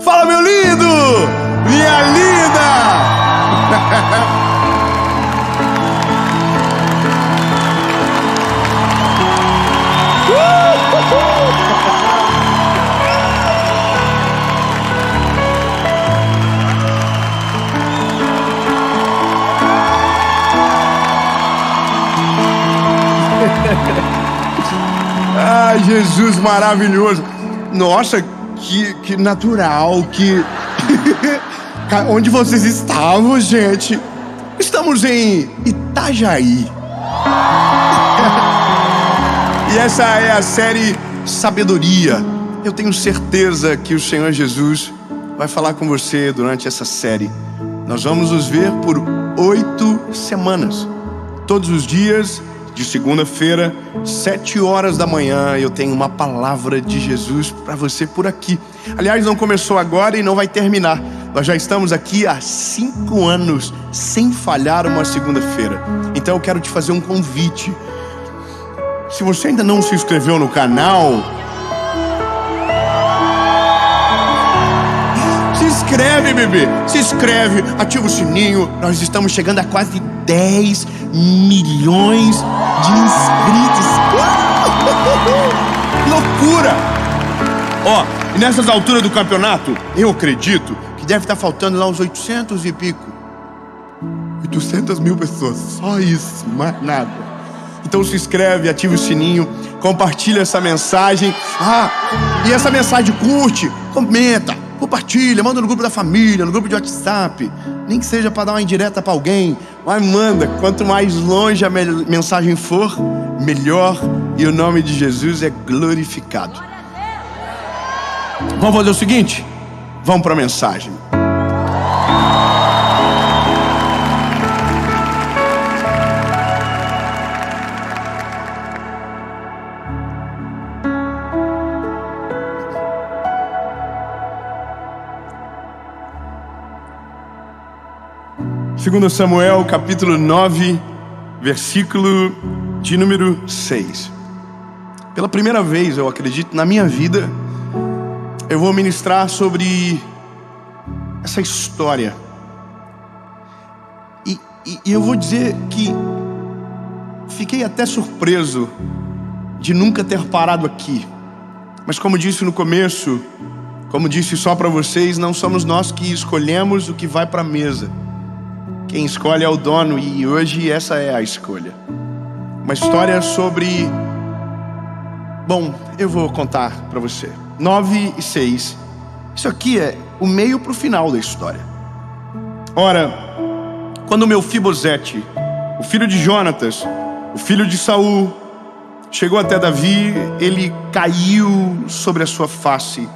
Fala, meu lindo! Minha linda! Ai, Jesus maravilhoso. Nossa, que natural, Onde vocês estavam, gente? Estamos em Itajaí. E essa é a série Sabedoria. Eu tenho certeza que o Senhor Jesus vai falar com você durante essa série. Nós vamos nos ver por 8 semanas. Todos os dias, de segunda-feira, 7 horas da manhã, eu tenho uma palavra de Jesus para você por aqui. Aliás, não começou agora e não vai terminar. Nós já estamos aqui há 5 anos, sem falhar uma segunda-feira. Então eu quero te fazer um convite. Se você ainda não se inscreveu no canal, se inscreve, bebê. Se inscreve, ativa o sininho. Nós estamos chegando a quase 10 milhões de inscritos. Loucura! Ó, e nessas alturas do campeonato, eu acredito que deve estar faltando lá uns 800 e pico. 800 mil pessoas, só isso, mais nada. Então se inscreve, ativa o sininho, compartilha essa mensagem. E essa mensagem curte, comenta, compartilha, manda no grupo da família, no grupo de WhatsApp. Nem que seja para dar uma indireta para alguém, mas manda. Quanto mais longe a mensagem for, melhor, e o nome de Jesus é glorificado. Vamos fazer o seguinte? Vamos para a mensagem. Segundo Samuel, capítulo 9, versículo de número 6. Pela primeira vez, eu acredito, na minha vida, eu vou ministrar sobre essa história. E eu vou dizer que fiquei até surpreso de nunca ter parado aqui. Mas como disse no começo, como disse só para vocês, não somos nós que escolhemos o que vai para a mesa. Quem escolhe é o dono, e hoje essa é a escolha. Uma história sobre... Bom, eu vou contar para você. 9 e 6. Isso aqui é o meio para o final da história. Ora, quando Mefibosete, o filho de Jonatas, o filho de Saul, chegou até Davi, ele caiu sobre a sua face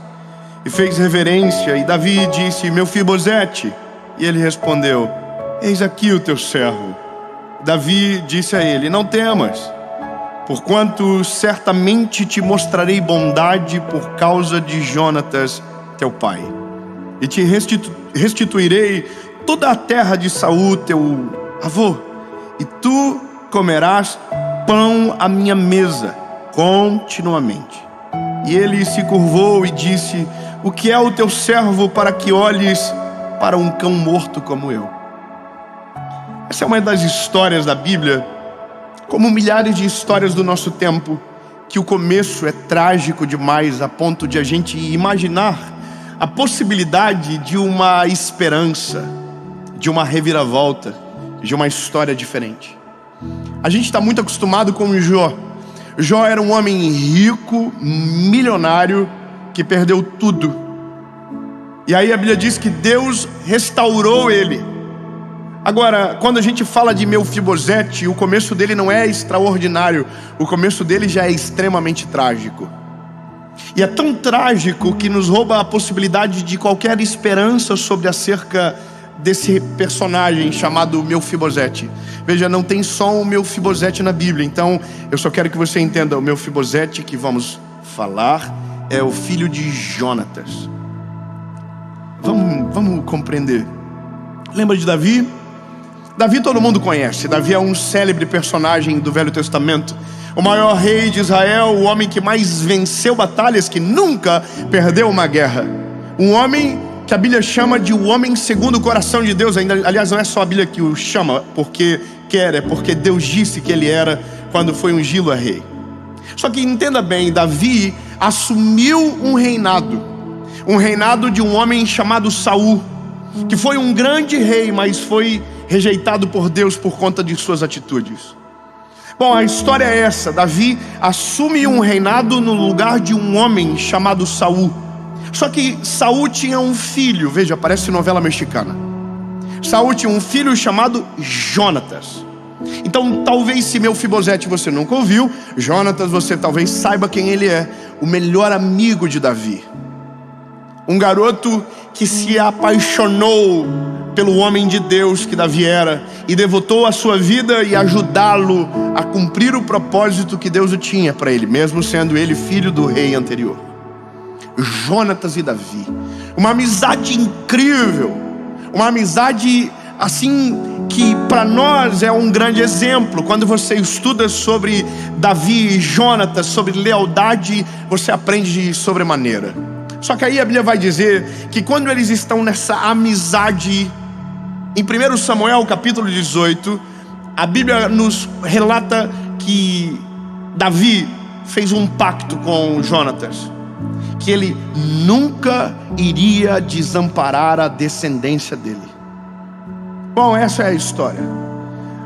e fez reverência. E Davi disse: Mefibosete. E ele respondeu: eis aqui o teu servo. Davi disse a ele: não temas, porquanto certamente te mostrarei bondade por causa de Jonatas, teu pai. E te restituirei toda a terra de Saul, teu avô. E tu comerás pão à minha mesa continuamente. E ele se curvou e disse: o que é o teu servo para que olhes para um cão morto como eu? Essa é uma das histórias da Bíblia, como milhares de histórias do nosso tempo, que o começo é trágico demais a ponto de a gente imaginar a possibilidade de uma esperança, de uma reviravolta, de uma história diferente. A gente está muito acostumado com Jó. Jó era um homem rico, milionário, que perdeu tudo. E aí a Bíblia diz que Deus restaurou ele. Agora, quando a gente fala de Mefibosete, o começo dele não é extraordinário. O começo dele já é extremamente trágico. E é tão trágico que nos rouba a possibilidade de qualquer esperança sobre acerca desse personagem chamado Mefibosete. Veja, não tem só o Mefibosete na Bíblia. Então, eu só quero que você entenda: o Mefibosete que vamos falar é o filho de Jonatas. Vamos compreender. Lembra de Davi? Davi todo mundo conhece. Davi é um célebre personagem do Velho Testamento. O maior rei de Israel, o homem que mais venceu batalhas, que nunca perdeu uma guerra. Um homem que a Bíblia chama de o homem segundo o coração de Deus. Aliás, não é só a Bíblia que o chama porque quer, é porque Deus disse que ele era quando foi ungí-lo a rei. Só que entenda bem, Davi assumiu um reinado de um homem chamado Saul, que foi um grande rei, mas foi rejeitado por Deus por conta de suas atitudes. Bom, a história é essa: Davi assume um reinado no lugar de um homem chamado Saul. Só que Saul tinha um filho, veja, parece novela mexicana. Saul tinha um filho chamado Jonatas. Então, talvez, se Mefibosete você nunca ouviu, Jonatas você talvez saiba quem ele é: o melhor amigo de Davi. Um garoto que se apaixonou pelo homem de Deus que Davi era e devotou a sua vida e ajudá-lo a cumprir o propósito que Deus o tinha para ele, mesmo sendo ele filho do rei anterior. Jonatas e Davi, uma amizade incrível, uma amizade assim que para nós é um grande exemplo. Quando você estuda sobre Davi e Jonatas, sobre lealdade, você aprende de sobremaneira. Só que aí a Bíblia vai dizer que quando eles estão nessa amizade, em 1 Samuel capítulo 18, a Bíblia nos relata que Davi fez um pacto com Jonatas, que ele nunca iria desamparar a descendência dele. Bom, essa é a história.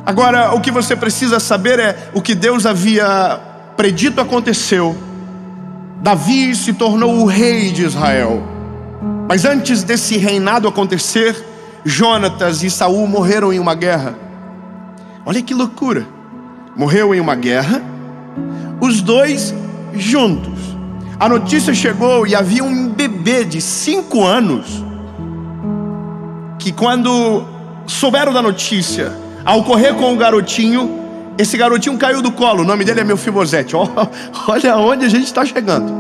Agora, o que você precisa saber é o que Deus havia predito aconteceu. Davi se tornou o rei de Israel. Mas antes desse reinado acontecer, Jonatas e Saul morreram em uma guerra. Olha que loucura. Morreu em uma guerra, os dois juntos. A notícia chegou e havia um bebê de 5 anos que, quando souberam da notícia, ao correr com o garotinho, esse garotinho caiu do colo. O nome dele é Mefibosete. Olha onde a gente está chegando.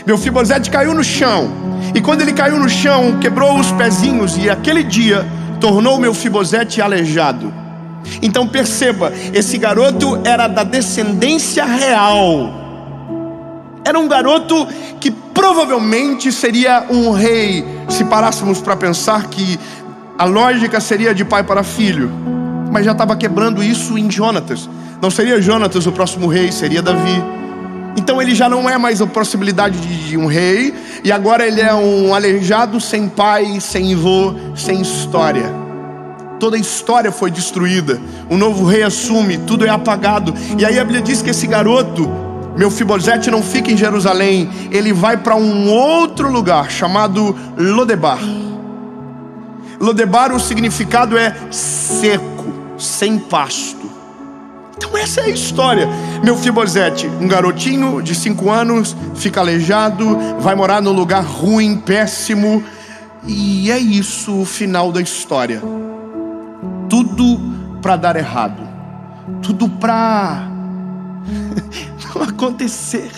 Mefibosete caiu no chão, e quando ele caiu no chão, quebrou os pezinhos, e aquele dia tornou Mefibosete aleijado. Então perceba, esse garoto era da descendência real. Era um garoto que provavelmente seria um rei, se parássemos para pensar que a lógica seria de pai para filho. Mas já estava quebrando isso em Jonatas. Não seria Jonatas o próximo rei, seria Davi. Então ele já não é mais a possibilidade de um rei, e agora ele é um aleijado sem pai, sem avô, sem história. Toda a história foi destruída. Um novo rei assume, tudo é apagado. E aí a Bíblia diz que esse garoto, Mefibosete, não fica em Jerusalém. Ele vai para um outro lugar chamado Lodebar. Lodebar, o significado é seco, sem pasto. Então essa é a história. Mefibosete, um garotinho de 5 anos, fica aleijado, vai morar num lugar ruim, péssimo. E é isso o final da história. Tudo para dar errado, tudo para não acontecer.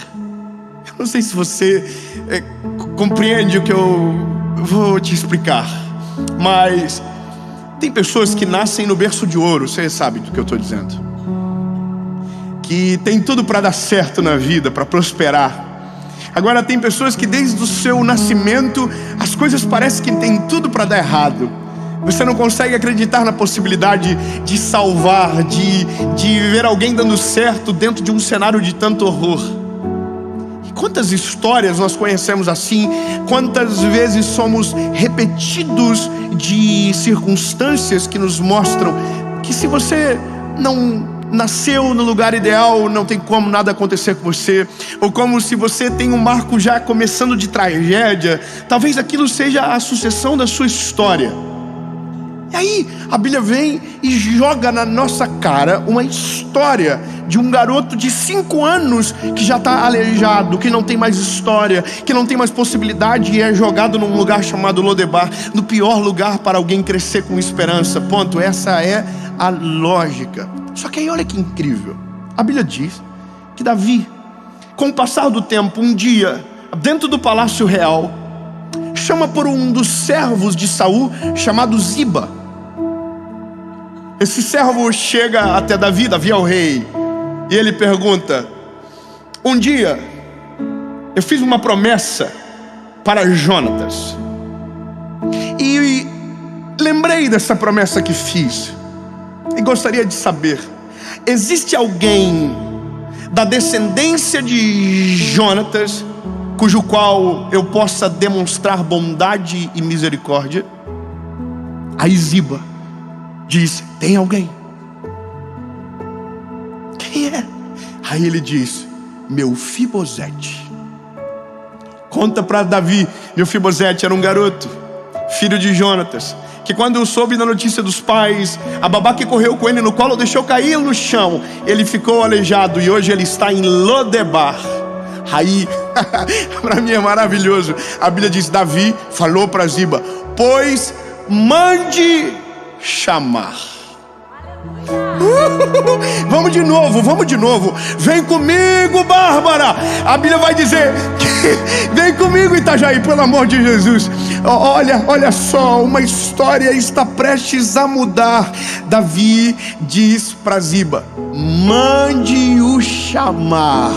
Eu não sei se você compreende o que eu vou te explicar, mas tem pessoas que nascem no berço de ouro. Você sabe do que eu estou dizendo, que tem tudo para dar certo na vida, para prosperar. Agora tem pessoas que desde o seu nascimento as coisas parecem que tem tudo para dar errado. Você não consegue acreditar na possibilidade de salvar, de ver alguém dando certo dentro de um cenário de tanto horror. E quantas histórias nós conhecemos assim? Quantas vezes somos repetidos de circunstâncias que nos mostram que se você não nasceu no lugar ideal, não tem como nada acontecer com você. Ou como se você tem um marco já começando de tragédia, talvez aquilo seja a sucessão da sua história. E aí a Bíblia vem e joga na nossa cara uma história de um garoto de 5 anos que já está aleijado, que não tem mais história, que não tem mais possibilidade, e é jogado num lugar chamado Lodebar, no pior lugar para alguém crescer com esperança. Ponto. Essa é a lógica. Só que aí olha que incrível. A Bíblia diz que Davi, com o passar do tempo, um dia, dentro do palácio real, chama por um dos servos de Saul, chamado Ziba. Esse servo chega até Davi, Davi é o rei, e ele pergunta: um dia eu fiz uma promessa para Jonatas. dessa promessa que fiz e gostaria de saber: existe alguém da descendência de Jonatas cujo qual eu possa demonstrar bondade e misericórdia? Aí Ziba disse: tem alguém. Quem é? Aí ele diz: Mefibosete. Conta para Davi. Mefibosete era um garoto, filho de Jonatas, que quando soube da notícia dos pais, a babá que correu com ele no colo deixou cair no chão. Ele ficou aleijado e hoje ele está em Lodebar. Aí, para mim é maravilhoso. A Bíblia diz: Davi falou para Ziba: pois mande chamar. Vamos de novo. Vem comigo, Bárbara. A Bíblia vai dizer que... Vem comigo, Itajaí, pelo amor de Jesus. Olha só, uma história está prestes a mudar. Davi diz para Ziba: mande-o chamar.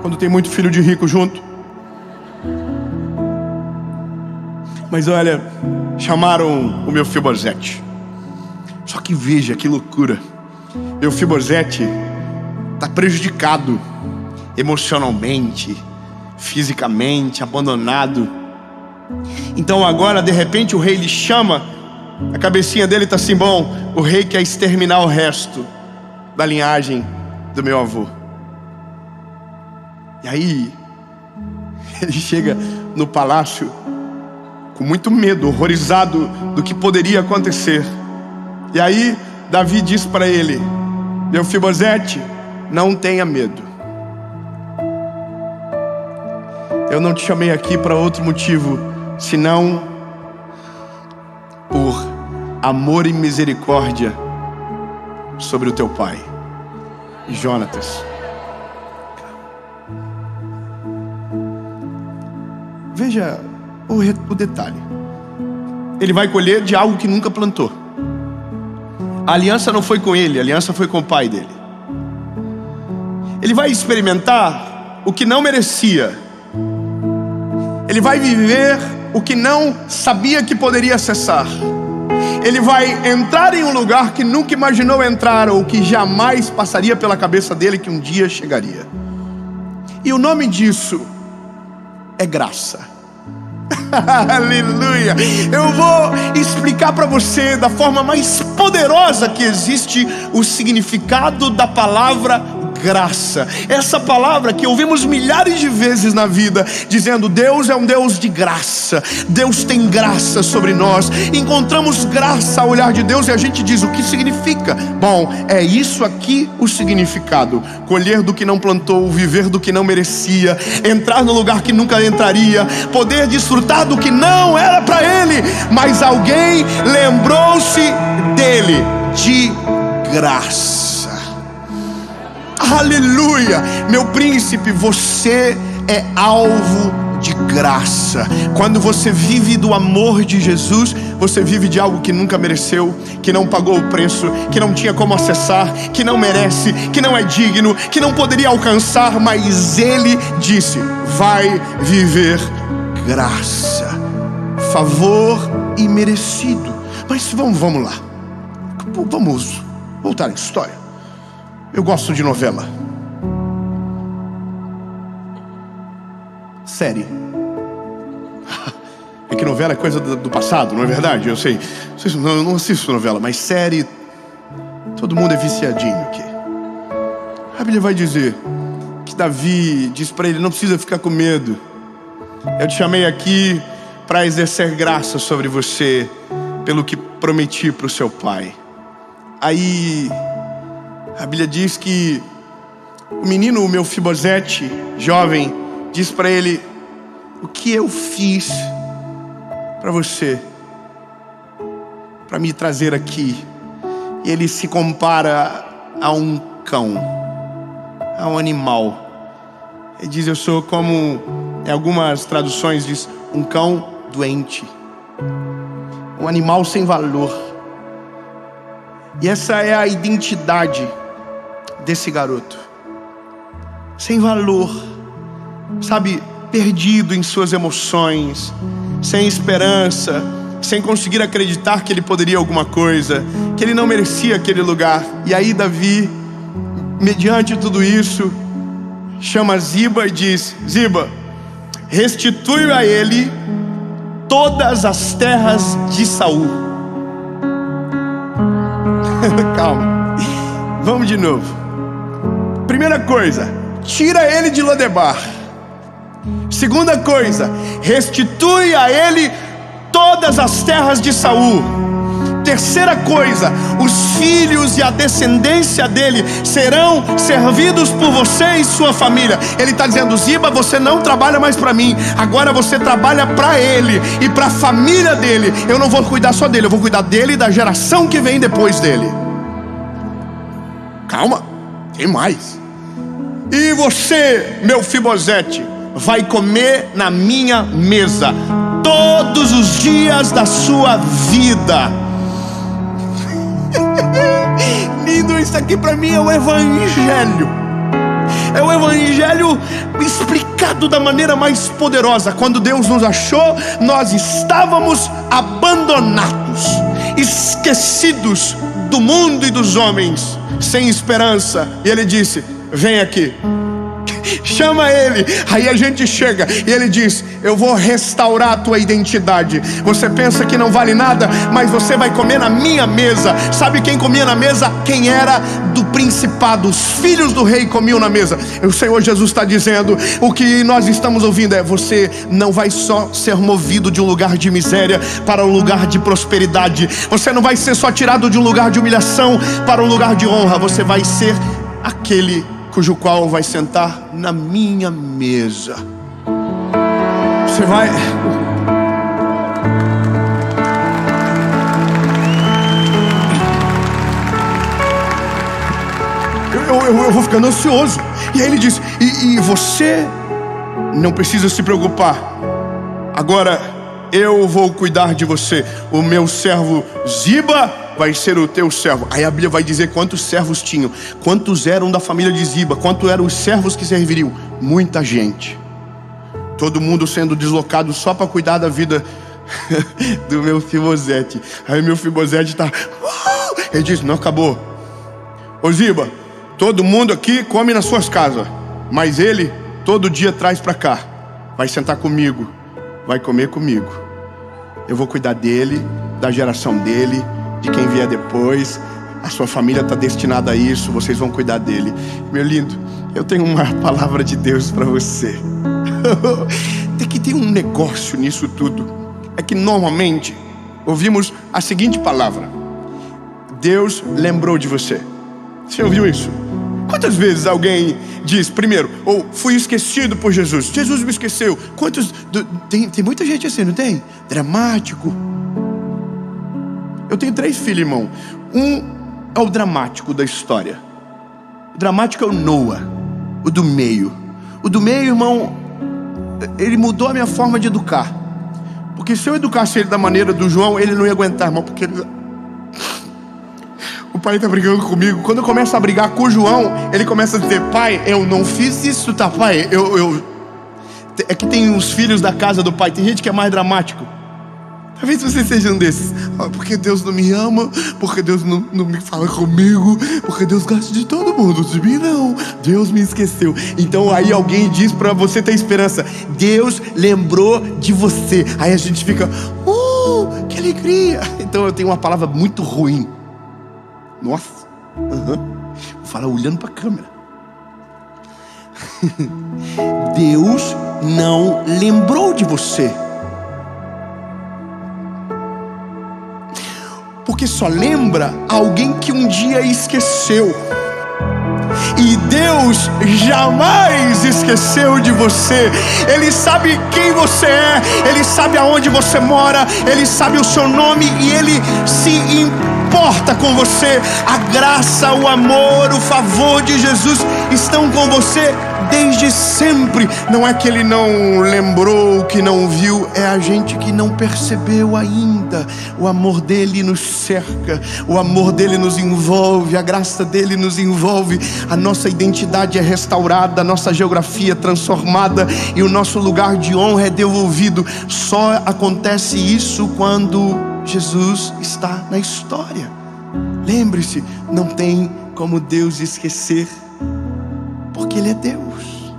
Quando tem muito filho de rico junto. Mas olha, chamaram o Mefibosete. Só que veja que loucura. Mefibosete está prejudicado emocionalmente, fisicamente, abandonado. Então agora de repente o rei lhe chama. A cabecinha dele está assim: bom, o rei quer exterminar o resto da linhagem do meu avô. E aí ele chega no palácio com muito medo, horrorizado do que poderia acontecer. E aí Davi diz para ele: Mefibosete, não tenha medo. Eu não te chamei aqui para outro motivo, senão por amor e misericórdia sobre o teu pai, Jonatas. Veja o detalhe. Ele vai colher de algo que nunca plantou. A aliança não foi com ele, a aliança foi com o pai dele. Ele vai experimentar o que não merecia. Ele vai viver o que não sabia que poderia acessar. Ele vai entrar em um lugar que nunca imaginou entrar, ou que jamais passaria pela cabeça dele que um dia chegaria. E o nome disso é graça. Aleluia. Eu vou explicar para você da forma mais poderosa que existe o significado da palavra graça. Essa palavra que ouvimos milhares de vezes na vida, dizendo: Deus é um Deus de graça, Deus tem graça sobre nós. Encontramos graça ao olhar de Deus e a gente diz: o que significa? Bom, é isso aqui o significado: colher do que não plantou, viver do que não merecia, entrar no lugar que nunca entraria, poder desfrutar do que não era para ele, mas alguém lembrou-se dele de graça. Aleluia. Meu príncipe, você é alvo de graça. Quando você vive do amor de Jesus, você vive de algo que nunca mereceu, que não pagou o preço, que não tinha como acessar, que não merece, que não é digno, que não poderia alcançar, mas Ele disse: vai viver graça, favor e merecido. Mas vamos lá, vamos voltar à história. Eu gosto de novela, série. É que novela é coisa do passado, não é verdade? Eu sei. Eu não assisto novela, mas série, todo mundo é viciadinho aqui. A Bíblia vai dizer que Davi diz para ele: não precisa ficar com medo. Eu te chamei aqui para exercer graça sobre você pelo que prometi para o seu pai. Aí a Bíblia diz que o menino, o Mefibosete, jovem, diz para ele: o que eu fiz para você, para me trazer aqui? E ele se compara a um cão, a um animal. Ele diz: eu sou como, em algumas traduções diz, um cão doente, um animal sem valor. E essa é a identidade desse garoto. sem valor, sabe, perdido em suas emoções, sem esperança, sem conseguir acreditar que ele poderia alguma coisa, que ele não merecia aquele lugar. E aí Davi, mediante tudo isso, chama Ziba e diz: Ziba, restitui a ele todas as terras de Saul. Calma, vamos de novo. Primeira coisa, tira ele de Lodebar. Segunda coisa, restitui a ele todas as terras de Saul. Terceira coisa, os filhos e a descendência dele serão servidos por você e sua família. Ele está dizendo: Ziba, você não trabalha mais para mim, agora você trabalha para ele e para a família dele. Eu não vou cuidar só dele, eu vou cuidar dele e da geração que vem depois dele. Calma, tem mais. E você, Mefibosete, vai comer na minha mesa todos os dias da sua vida. Lindo, isso aqui para mim é o Evangelho. É o Evangelho explicado da maneira mais poderosa. Quando Deus nos achou, nós estávamos abandonados, esquecidos do mundo e dos homens, sem esperança. E Ele disse: vem aqui. Chama ele. Aí a gente chega e ele diz: eu vou restaurar a tua identidade. Você pensa que não vale nada, mas você vai comer na minha mesa. Sabe quem comia na mesa? Quem era do principado. Os filhos do rei comiam na mesa. O Senhor Jesus está dizendo: o que nós estamos ouvindo é: você não vai só ser movido de um lugar de miséria para um lugar de prosperidade. Você não vai ser só tirado de um lugar de humilhação para um lugar de honra. Você vai ser aquele cujo qual vai sentar na minha mesa. Você vai... Eu vou ficando ansioso. E aí ele diz: e você não precisa se preocupar. Agora eu vou cuidar de você. O meu servo Ziba vai ser o teu servo. Aí a Bíblia vai dizer quantos servos tinham, quantos eram da família de Ziba, quantos eram os servos que serviriam. Muita gente. Todo mundo sendo deslocado só para cuidar da vida do Mefibosete. Aí Mefibosete está... Ele diz: não, acabou. Ô Ziba, todo mundo aqui come nas suas casas, mas ele todo dia traz para cá. Vai sentar comigo, vai comer comigo. Eu vou cuidar dele, da geração dele, de quem vier depois. A sua família está destinada a isso. Vocês vão cuidar dele. Meu lindo, eu tenho uma palavra de Deus para você. Tem que ter um negócio nisso tudo. É que normalmente ouvimos a seguinte palavra: Deus lembrou de você. Você ouviu isso? Quantas vezes alguém diz primeiro: ou fui esquecido por Jesus, Jesus me esqueceu. Tem muita gente assim, não tem? Dramático. Eu tenho 3 filhos, irmão. Um é o dramático da história. O dramático é o Noah, o do meio. O do meio, irmão, ele mudou a minha forma de educar. Porque se eu educasse ele da maneira do João, ele não ia aguentar, irmão. Porque o pai tá brigando comigo. Quando eu começo a brigar com o João, ele começa a dizer: pai, eu não fiz isso, tá, pai? É que tem os filhos da casa do pai. Tem gente que é mais dramático. Talvez você seja um desses. Porque Deus não me ama, porque Deus não me fala comigo, porque Deus gosta de todo mundo, de mim não. Deus me esqueceu. Então aí alguém diz pra você ter esperança: Deus lembrou de você. Aí a gente fica: que alegria. Então eu tenho uma palavra muito ruim. Nossa, vou falar olhando pra câmera. Deus não lembrou de você. Porque só lembra alguém que um dia esqueceu. E Deus jamais esqueceu de você. Ele sabe quem você é, Ele sabe aonde você mora, Ele sabe o seu nome, e Ele se importa importa com você. A graça, o amor, o favor de Jesus estão com você desde sempre. Não é que Ele não lembrou, que não viu, é a gente que não percebeu ainda. O amor dele nos cerca, o amor dele nos envolve, a graça dele nos envolve. A nossa identidade é restaurada, a nossa geografia é transformada e o nosso lugar de honra é devolvido. Só acontece isso quando Jesus está na história. Lembre-se, não tem como Deus esquecer, porque Ele é Deus.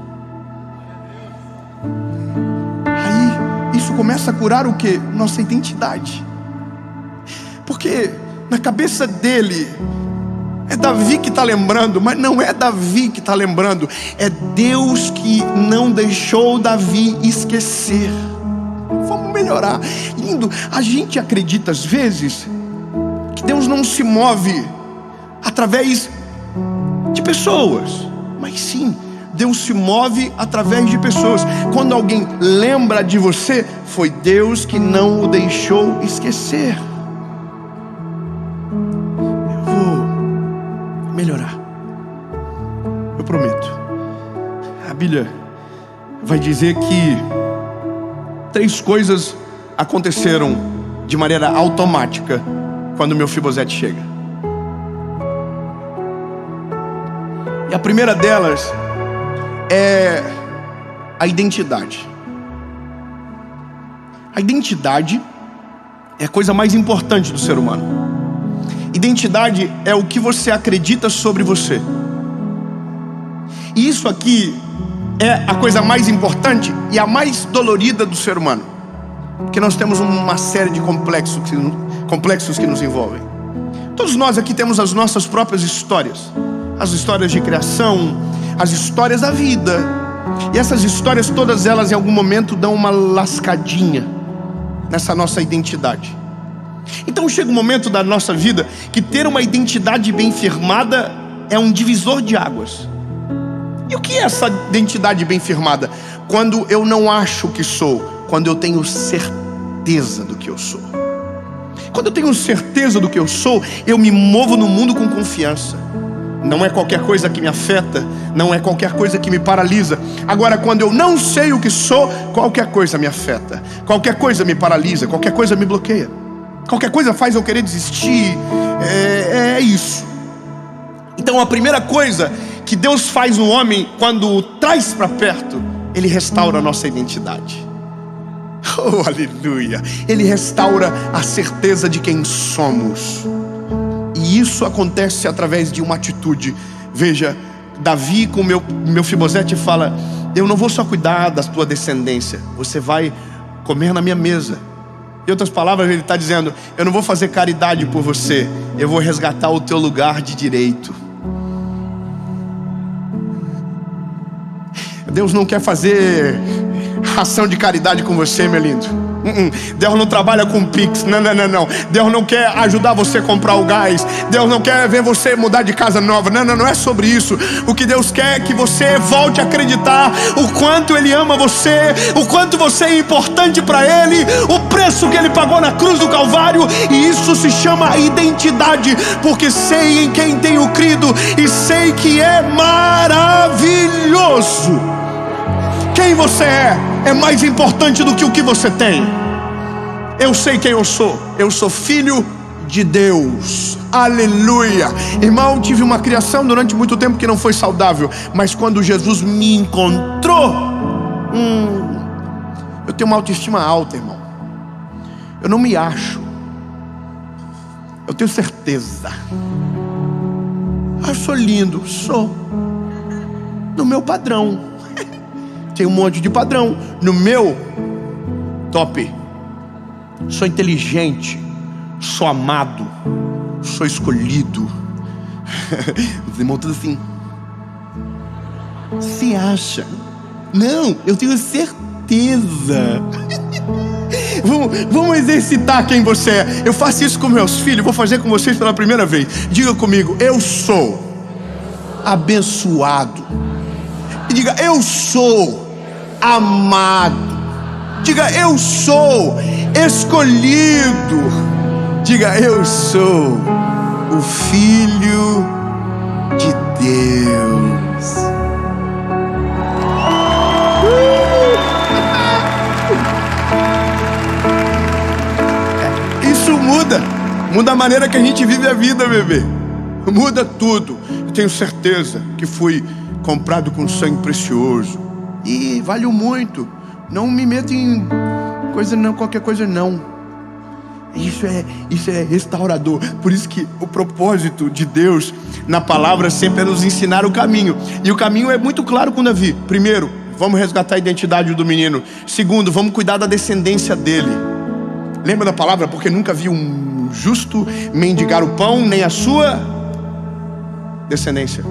Aí isso começa a curar o quê? Nossa identidade. Porque na cabeça dele é Davi que está lembrando, mas não é Davi que está lembrando, é Deus que não deixou Davi esquecer. Vamos melhorar. Lindo, a gente acredita às vezes que Deus não se move através de pessoas, mas sim, Deus se move através de pessoas. Quando alguém lembra de você, foi Deus que não o deixou esquecer. Eu vou melhorar, eu prometo. A Bíblia vai dizer que 3 coisas aconteceram de maneira automática quando Mefibosete chega. E a primeira delas é a identidade. A identidade é a coisa mais importante do ser humano. Identidade é o que você acredita sobre você. E isso aqui é a coisa mais importante e a mais dolorida do ser humano, porque nós temos uma série de complexos que nos envolvem. Todos nós aqui temos as nossas próprias histórias, as histórias de criação, as histórias da vida. E essas histórias, todas elas em algum momento dão uma lascadinha nessa nossa identidade. Então chega um momento da nossa vida que ter uma identidade bem firmada é um divisor de águas. E o que é essa identidade bem firmada? Quando eu não acho que sou, quando eu tenho certeza do que eu sou. Quando eu tenho certeza do que eu sou, eu me movo no mundo com confiança. Não é qualquer coisa que me afeta, não é qualquer coisa que me paralisa. Agora, quando eu não sei o que sou, qualquer coisa me afeta, qualquer coisa me paralisa, qualquer coisa me bloqueia, qualquer coisa faz eu querer desistir. É isso. Então a primeira coisa que Deus faz no homem, quando o traz para perto, Ele restaura a nossa identidade. Oh, aleluia! Ele restaura a certeza de quem somos. E isso acontece através de uma atitude. Veja, Davi com Mefibosete fala: eu não vou só cuidar da tua descendência, você vai comer na minha mesa. Em outras palavras, ele está dizendo: eu não vou fazer caridade por você, eu vou resgatar o teu lugar de direito. Deus não quer fazer ação de caridade com você, meu lindo. Deus não trabalha com Pix. Não. Deus não quer ajudar você a comprar o gás. Deus não quer ver você mudar de casa nova. Não é sobre isso. O que Deus quer é que você volte a acreditar o quanto Ele ama você, o quanto você é importante para Ele, o preço que Ele pagou na cruz do Calvário. E isso se chama identidade, porque sei em quem tenho crido e sei que é maravilhoso. Quem você é mais importante do que o que você tem. Eu sei quem eu sou filho de Deus, aleluia. Irmão, tive uma criação durante muito tempo que não foi saudável, mas quando Jesus me encontrou, eu tenho uma autoestima alta, irmão. Eu não me acho, eu tenho certeza. Eu sou lindo, sou no meu padrão. Tem um monte de padrão. No meu, top. Sou inteligente, sou amado, sou escolhido. Os irmãos tudo assim. Se acha? Não, eu tenho certeza. Vamos exercitar quem você é. Eu faço isso com meus filhos, vou fazer com vocês pela primeira vez. Diga comigo: eu sou abençoado. E diga: eu sou amado. Diga: eu sou escolhido. Diga: eu sou o Filho de Deus. Isso muda a maneira que a gente vive a vida, bebê. Muda tudo. Eu tenho certeza que fui comprado com sangue precioso e valeu muito. Não me meto em coisa não, qualquer coisa não. Isso é restaurador. Por isso que o propósito de Deus na palavra sempre é nos ensinar o caminho. E o caminho é muito claro com Davi. Primeiro, vamos resgatar a identidade do menino. Segundo, vamos cuidar da descendência dele. Lembra da palavra? Porque nunca vi um justo mendigar o pão, nem a sua descendência.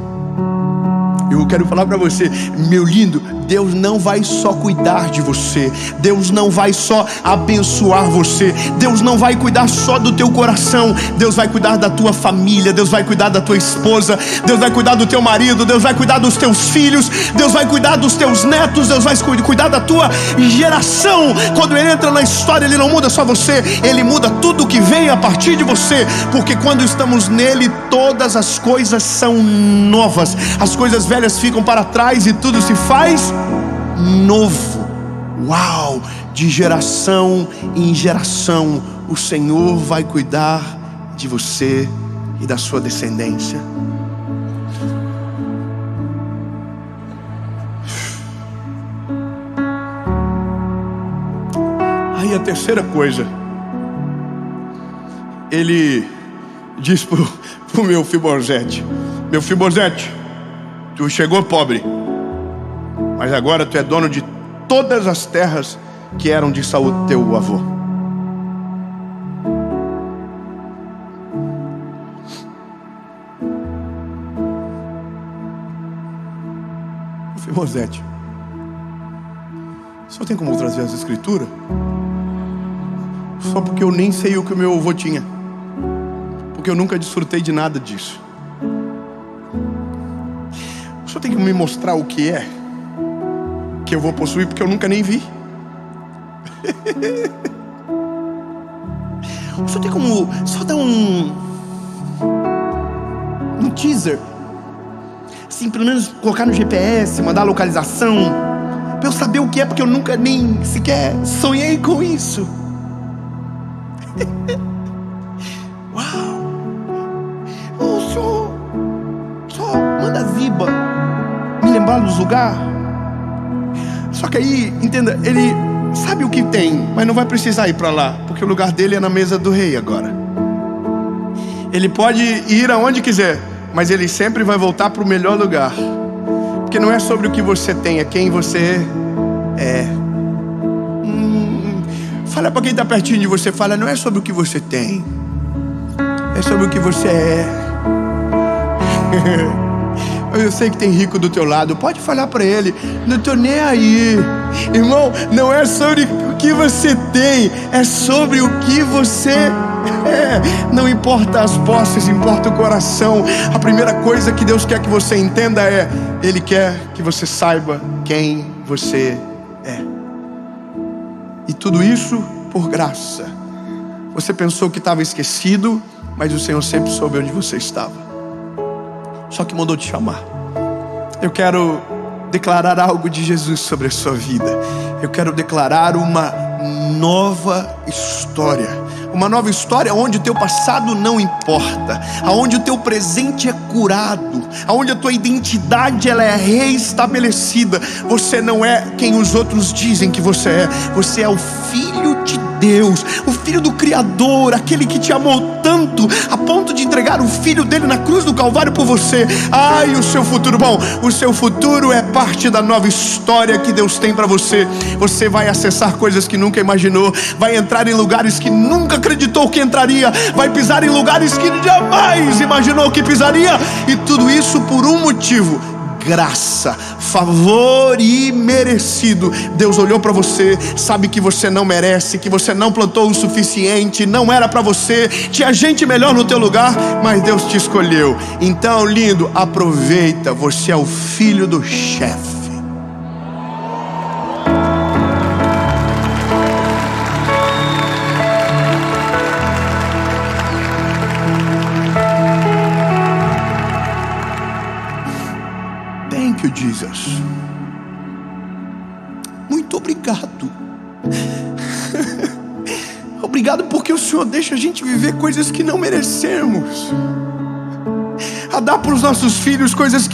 Eu quero falar para você, meu lindo, Deus não vai só cuidar de você. Deus não vai só abençoar você. Deus não vai cuidar só do teu coração. Deus vai cuidar da tua família. Deus vai cuidar da tua esposa. Deus vai cuidar do teu marido. Deus vai cuidar dos teus filhos. Deus vai cuidar dos teus netos. Deus vai cuidar da tua geração. Quando Ele entra na história, Ele não muda só você, Ele muda tudo que vem a partir de você. Porque quando estamos nele, todas as coisas são novas. As coisas velhas ficam para trás e tudo se faz novo. Uau! De geração em geração, o Senhor vai cuidar de você e da sua descendência. Aí a terceira coisa, ele diz pro Mefibosete: Mefibosete, tu chegou pobre, mas agora tu é dono de todas as terras que eram de Saul, teu avô. Mefibosete, só tem como trazer as escrituras? Só porque eu nem sei o que o meu avô tinha, porque eu nunca desfrutei de nada disso. Só tem que me mostrar o que é que eu vou possuir, porque eu nunca nem vi. Só tem como só dar um teaser, assim, pelo menos colocar no GPS, mandar a localização, para eu saber o que é, porque eu nunca nem sequer sonhei com isso. Uau! O senhor só manda a Ziba me lembrar dos lugares. Só que aí, entenda, ele sabe o que tem, mas não vai precisar ir para lá, porque o lugar dele é na mesa do rei agora. Ele pode ir aonde quiser, mas ele sempre vai voltar para o melhor lugar. Porque não é sobre o que você tem, é quem você é. Fala para quem está pertinho de você, fala: não é sobre o que você tem, é sobre o que você é. Eu sei que tem rico do teu lado, pode falar para ele: não estou nem aí. Irmão, não é sobre o que você tem, é sobre o que você é. Não importa as posses, importa o coração. A primeira coisa que Deus quer que você entenda é: Ele quer que você saiba quem você é. E tudo isso por graça. Você pensou que estava esquecido, mas o Senhor sempre soube onde você estava. Só que mandou te chamar. Eu quero declarar algo de Jesus sobre a sua vida. Eu quero declarar uma nova história. Uma nova história onde o teu passado não importa, onde o teu presente é curado, onde a tua identidade ela é reestabelecida. Você não é quem os outros dizem que você é. Você é o Filho de Deus, o Filho do Criador, aquele que te amou tanto a ponto de entregar o Filho dele na cruz do Calvário por você. Ai, o seu futuro, bom, o seu futuro é parte da nova história que Deus tem para você. Você vai acessar coisas que nunca imaginou, vai entrar em lugares que nunca acreditou que entraria, vai pisar em lugares que jamais imaginou que pisaria, e tudo isso por um motivo: graça, favor imerecido. Deus olhou para você, sabe que você não merece, que você não plantou o suficiente, não era para você, tinha gente melhor no teu lugar, mas Deus te escolheu. Então, lindo, aproveita, você é o filho do chefe. Thank you, Jesus. Muito obrigado. Obrigado porque o Senhor deixa a gente viver coisas que não merecemos, a dar para os nossos filhos coisas que